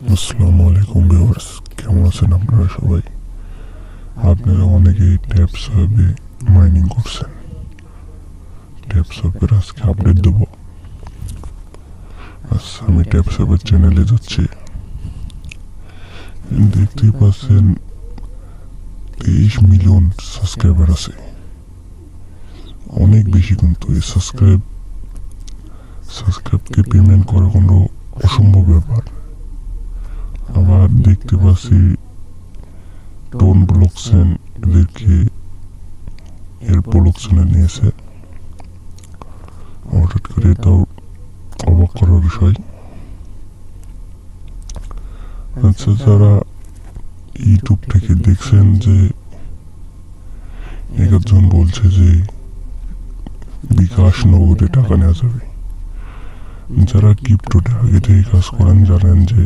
আসসালামু আলাইকুম ভিউয়ার্স, কেমন আছেন আপনারা সবাই? আপনারা অনেকেই ট্যাপস অ্যাপে মাইনিং করছেন। ট্যাপস অ্যাপের আজকে আপডেট দেবো। আচ্ছা, আমি ট্যাপস অ্যাপের চ্যানেলে যাচ্ছি। দেখতেই পাচ্ছেন 23 মিলিয়ন সাবস্ক্রাইবার আছে। অনেক বেশি, কিন্তু এই সাবস্ক্রাইবকে পেমেন্ট করা কোনো অসম্ভব ব্যাপার। আবার দেখতে পাচ্ছি টোন ব্লকচেন এদেরকে এর ব্লকচেনে নিয়েছে। হঠাৎ করে এটাও অবাক করার বিষয়। আচ্ছা, যারা ইউটিউব থেকে দেখছেন যে একজন বলছে যে বিকাশ নগদে টাকা নেওয়া যাবে, যারা ক্রিপ্টোতে আগে থেকে কাজ করেন জানেন যে